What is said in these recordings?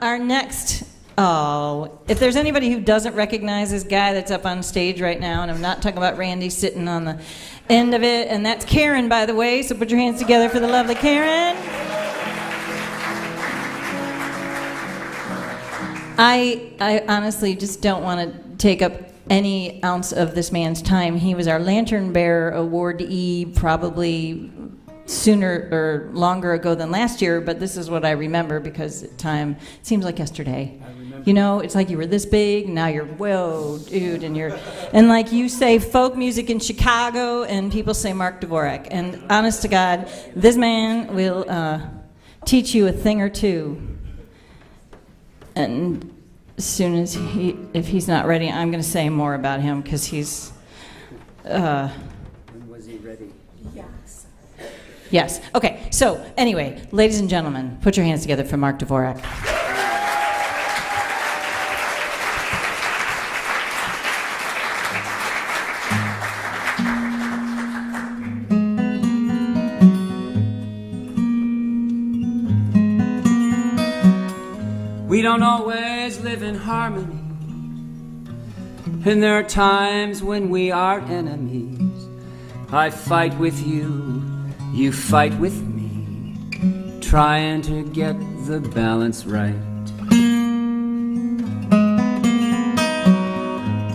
Our next, if there's anybody who doesn't recognize this guy that's up on stage right now, and I'm not talking about Randy sitting on the end of it, and that's Karen, by the way, so put your hands together for the lovely Karen. I honestly just don't want to take up any ounce of this man's time. He was our Lantern Bearer awardee probably sooner or longer ago than last year, but this is what I remember because time seems like yesterday. You know, it's like you were this big, now you're, whoa, dude, and like you say folk music in Chicago, and people say M.Dvorak. And honest to God, this man will teach you a thing or two. And as soon as if he's not ready, I'm going to say more about him because he's. When was he ready? Yes. Yes. Okay. So anyway, ladies and gentlemen, put your hands together for M.Dvorak. We don't always live in harmony, and there are times when we are enemies. I fight with you, you fight with me, trying to get the balance right.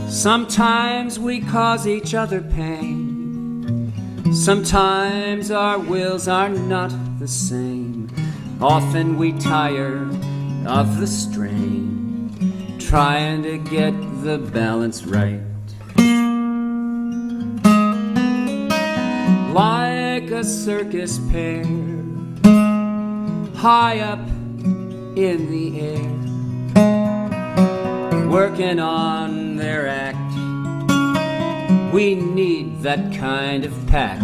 Sometimes we cause each other pain, sometimes our wills are not the same. Often we tire of the strain, trying to get the balance right. Like a circus pair, high up in the air, working on their act. We need that kind of pact.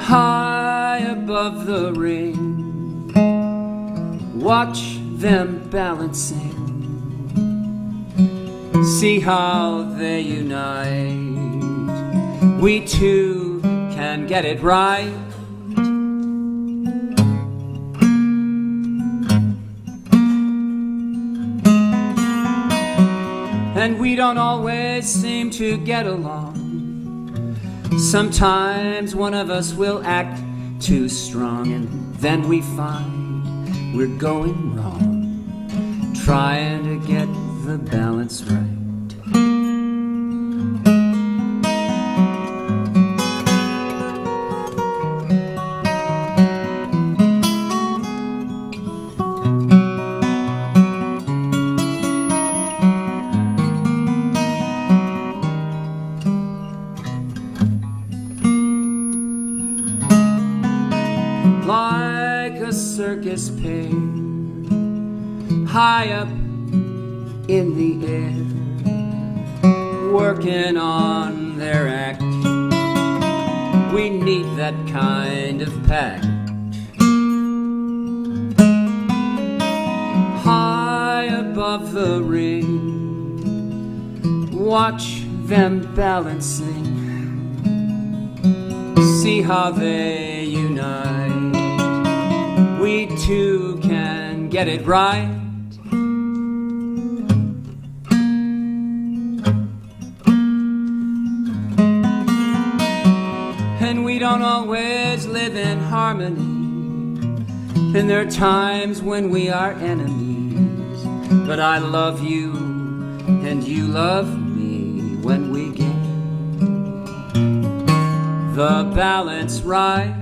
High above the ring, watch them balancing, see how they unite. We too can get it right. And we don't always seem to get along. Sometimes one of us will act too strong, and then we find we're going wrong, trying to get the balance right. Like a circus pair, high up in the air, working on their act. We need that kind of pact. High above the ring, watch them balancing, see how they unite. We too can get it right. And we don't always live in harmony, and there are times when we are enemies. But I love you, and you love me when we get the balance right.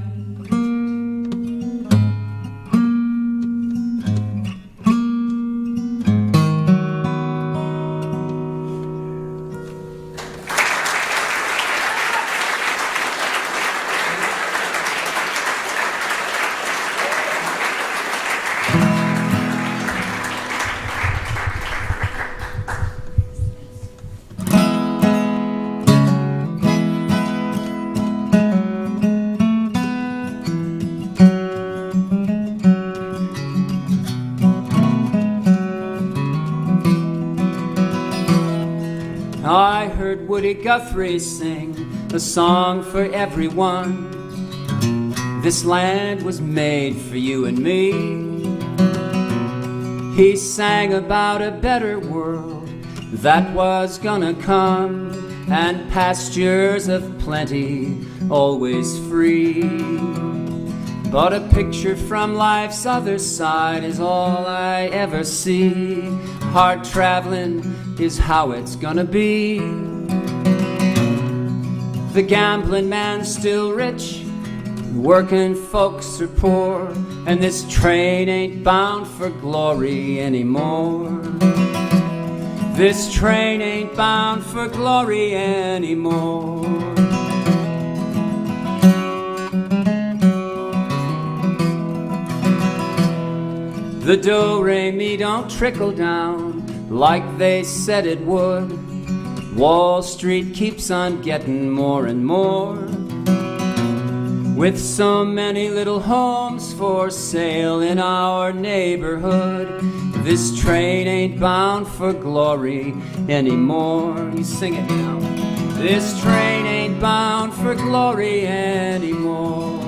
I heard Woody Guthrie sing a song for everyone. this land was made for you and me. He sang about a better world that was gonna come, and pastures of plenty, always free. But a picture from life's other side is all I ever see. Hard traveling is how it's gonna be. The gambling man's still rich, working folks are poor, and this train ain't bound for glory anymore. This train ain't bound for glory anymore. The do-re-mi don't trickle down like they said it would. Wall Street keeps on getting more and more, with so many little homes for sale in our neighborhood. This train ain't bound for glory anymore. You sing it now. This train ain't bound for glory anymore.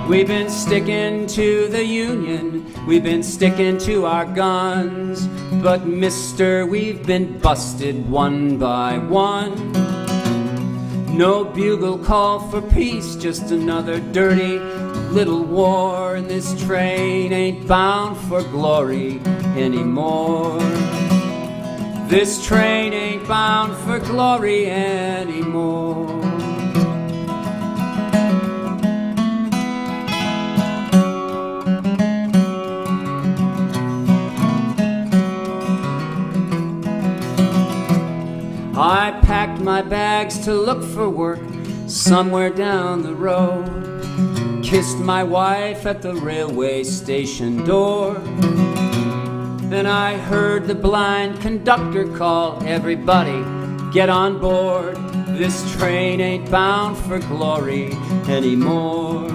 We've been sticking to the Union, we've been sticking to our guns, but mister, we've been busted one by one. No bugle call for peace, just another dirty little war, and this train ain't bound for glory anymore. This train ain't bound for glory anymore. I packed my bags to look for work somewhere down the road, kissed my wife at the railway station door. Then I heard the blind conductor call, everybody get on board. This train ain't bound for glory anymore.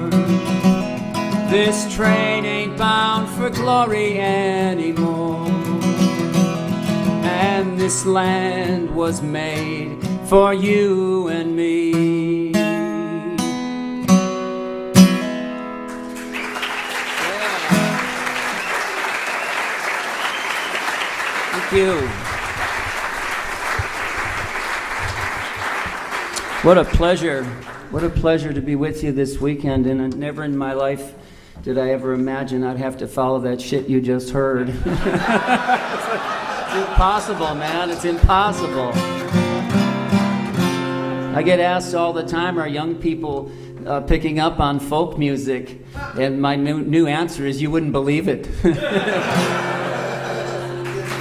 This train ain't bound for glory anymore. And this land was made for you and me. Thank you. What a pleasure. What a pleasure to be with you this weekend. And never in my life did I ever imagine I'd have to follow that shit you just heard. It's impossible, man. It's impossible. I get asked all the time, are young people picking up on folk music? And my new answer is, you wouldn't believe it.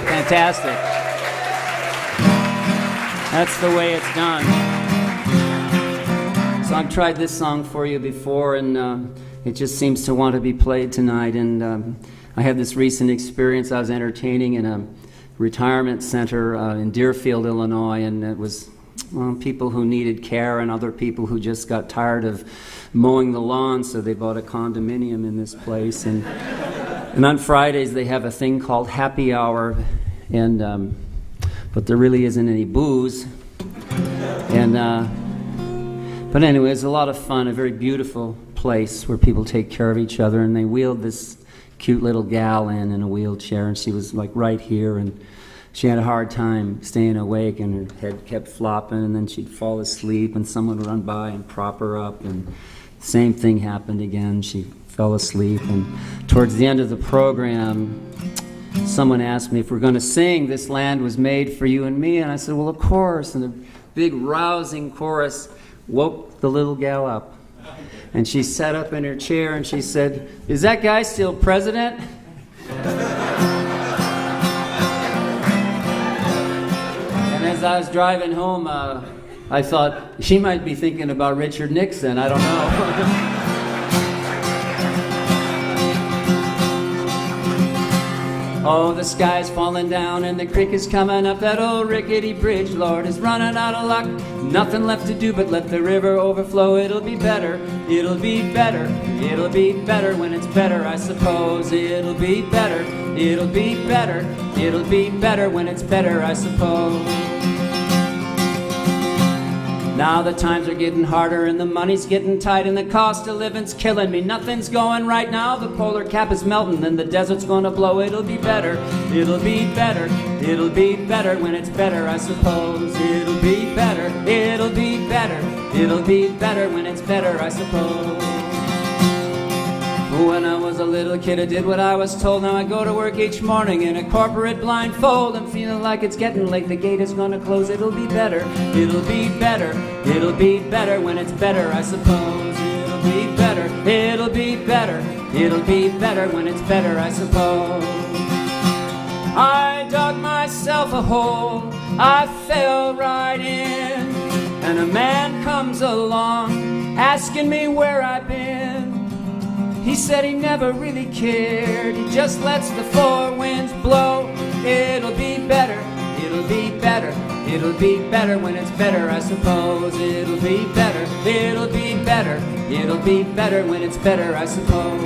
Fantastic. That's the way it's done. So I've tried this song for you before, and it just seems to want to be played tonight. And I had this recent experience. I was entertaining in a retirement center in Deerfield, Illinois, and it was people who needed care and other people who just got tired of mowing the lawn, so they bought a condominium in this place. And on Fridays they have a thing called happy hour, and but there really isn't any booze. And but anyway, it's a lot of fun, a very beautiful place where people take care of each other. And they wheeled this cute little gal in a wheelchair, and she was like right here, and she had a hard time staying awake, and her head kept flopping, and then she'd fall asleep, and someone would run by and prop her up, and the same thing happened again. She fell asleep, and towards the end of the program, someone asked me if we're going to sing "This Land Was Made for You and Me," and I said, well, of course. And the big rousing chorus woke the little gal up. And she sat up in her chair and she said, "Is that guy still president?" And as I was driving home, I thought, she might be thinking about Richard Nixon. I don't know. Oh, the sky's falling down and the creek is coming up. That old rickety bridge, Lord, is running out of luck. Nothing left to do but let the river overflow. It'll be better, it'll be better, it'll be better when it's better, I suppose. It'll be better, it'll be better, it'll be better when it's better, I suppose. Now the times are getting harder and the money's getting tight and the cost of living's killing me. Nothing's going right now. The polar cap is melting and the desert's gonna blow. It'll be better, it'll be better, it'll be better when it's better, I suppose. It'll be better, it'll be better, it'll be better when it's better, I suppose. When I was a little kid, I did what I was told. Now I go to work each morning in a corporate blindfold. I'm feeling like it's getting late, the gate is gonna close. It'll be better, it'll be better, it'll be better when it's better, I suppose. It'll be better, it'll be better, it'll be better when it's better, I suppose. I dug myself a hole, I fell right in, and a man comes along asking me where I've been. He said he never really cared, he just lets the four winds blow. It'll be better, it'll be better, it'll be better when it's better, I suppose. It'll be better, it'll be better, it'll be better when it's better, I suppose.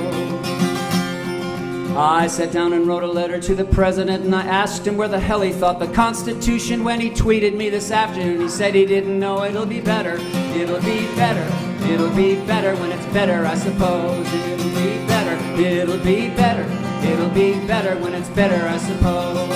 I sat down and wrote a letter to the president and I asked him where the hell he thought the Constitution when he tweeted me this afternoon. He said he didn't know. It'll be better, it'll be better, it'll be better when it's better, I suppose. It'll be better, it'll be better, it'll be better when it's better, I suppose.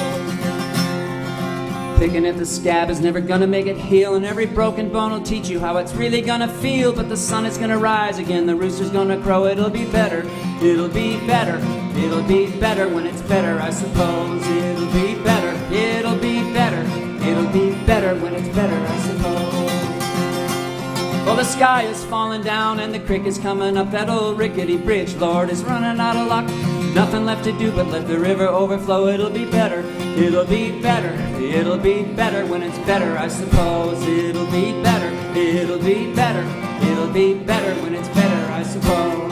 Picking at the scab is never gonna make it heal, and every broken bone will teach you how it's really gonna feel. But the sun is gonna rise again, the rooster's gonna crow. It'll be better, it'll be better, it'll be better when it's better, I suppose. It'll be better, it'll be better, it'll be better when it's better, I suppose. Well, the sky is falling down and the creek is coming up. That old rickety bridge, Lord, is running out of luck. Nothing left to do but let the river overflow. It'll be better, it'll be better, it'll be better when it's better, I suppose. It'll be better, it'll be better, it'll be better when it's better, I suppose.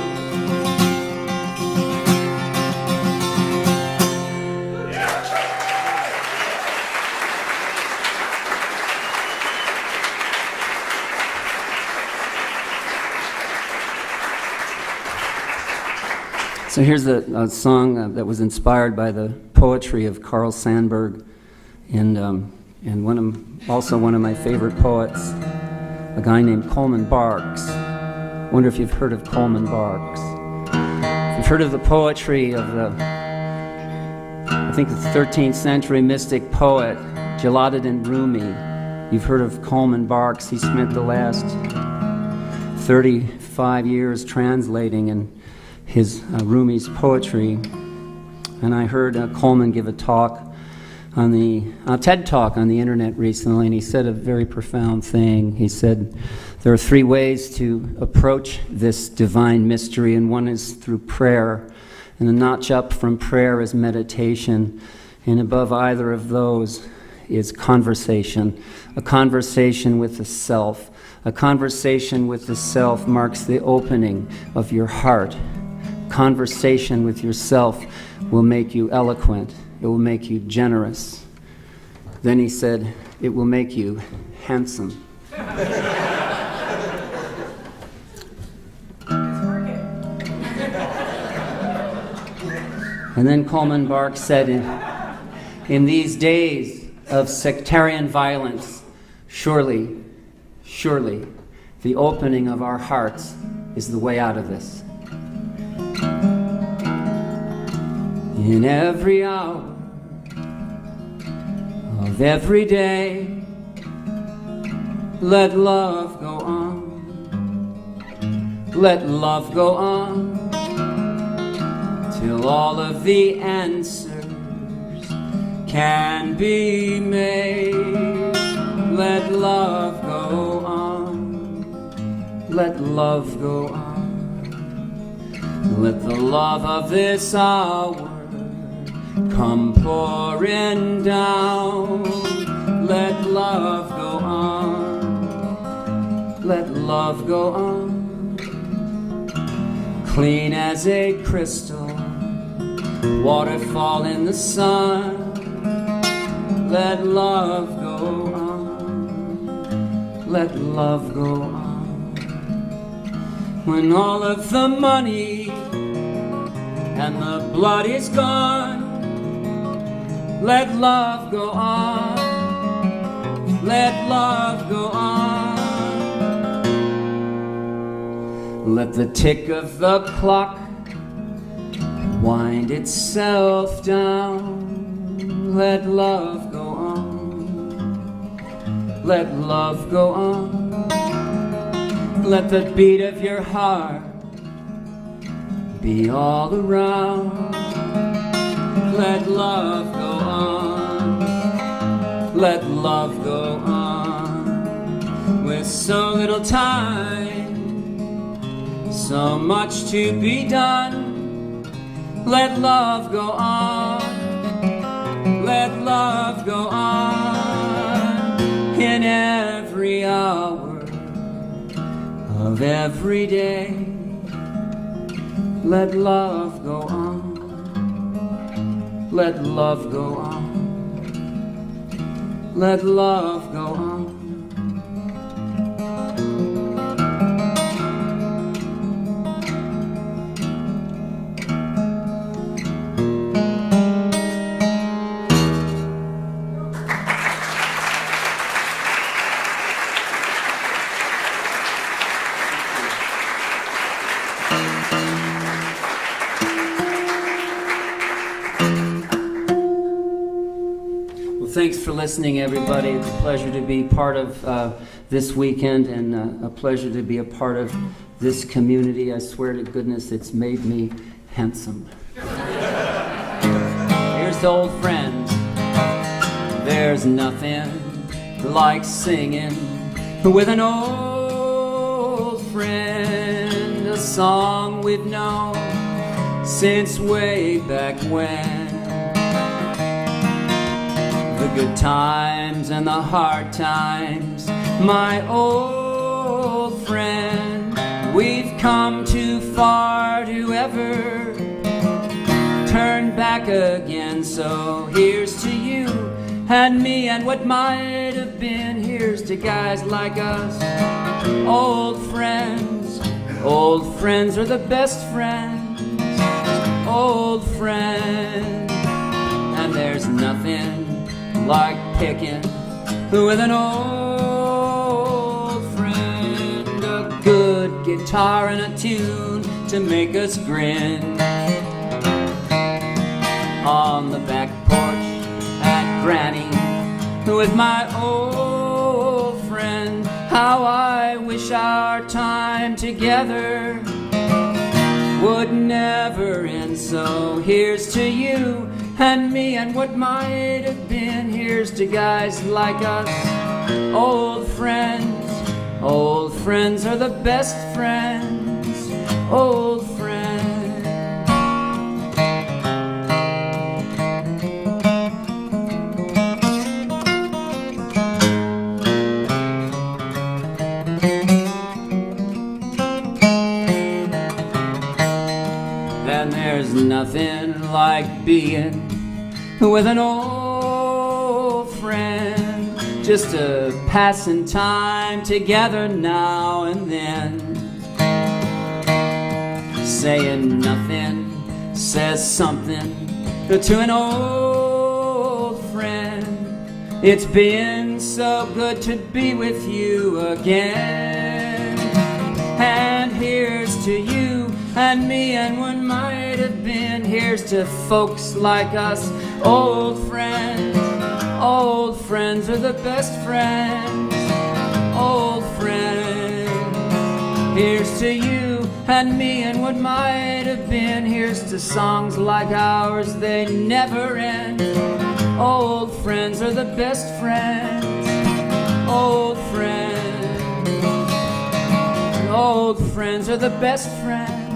So here's a song that was inspired by the poetry of Carl Sandburg, and also one of my favorite poets, a guy named Coleman Barks. I wonder if you've heard of Coleman Barks. If you've heard of the poetry of I think the 13th century mystic poet Jalaladdin Rumi, you've heard of Coleman Barks. He spent the last 35 years translating and his Rumi's poetry, and I heard Coleman give a talk on the TED Talk on the internet recently, and he said a very profound thing. He said there are three ways to approach this divine mystery, and one is through prayer, and a notch up from prayer is meditation, and above either of those is conversation, a conversation with the self. A conversation with the self marks the opening of your heart. Conversation with yourself will make you eloquent. It will make you generous. Then he said, it will make you handsome. And then Coleman Barks said, in these days of sectarian violence, surely, the opening of our hearts is the way out of this. In every hour of every day, let love go on. Let love go on till all of the answers can be made. Let love go on. Let love go on. Let the love of this hour come pouring down. Let love go on. Let love go on. Clean as a crystal, waterfall in the sun. Let love go on. Let love go on. When all of the money and the blood is gone, let love go on. Let love go on. Let the tick of the clock wind itself down. Let love go on. Let love go on. Let the beat of your heart be all around. Let love go on. Let love go on. With so little time, so much to be done. Let love go on. Let love go on. In every hour of every day, let love go on. Let love go on. Let love go on. Thanks for listening, everybody. It's a pleasure to be part of this weekend, and a pleasure to be a part of this community. I swear to goodness, it's made me handsome. Here's to old friends. There's nothing like singing with an old friend, a song we've known since way back when. The good times and the hard times, my old friend. We've come too far to ever turn back again. So here's to you and me and what might have been. Here's to guys like us, old friends. Old friends are the best friends. Old friends. And there's nothing like picking with an old friend. A good guitar and a tune to make us grin. On the back porch at Granny with my old friend. How I wish our time together would never end. So here's to you and me and what might have been. Here's to guys like us, old friends. Old friends are the best friends. Old friends. Then there's nothing like being with an old friend, just a passing time together now and then. Saying nothing says something to an old friend. It's been so good to be with you again. And here's to you and me and what might have been. Here's to folks like us, old friends. Old friends are the best friends. Old friends. Here's to you and me and what might have been. Here's to songs like ours, they never end. Old friends are the best friends. Old friends. Old friends are the best friends.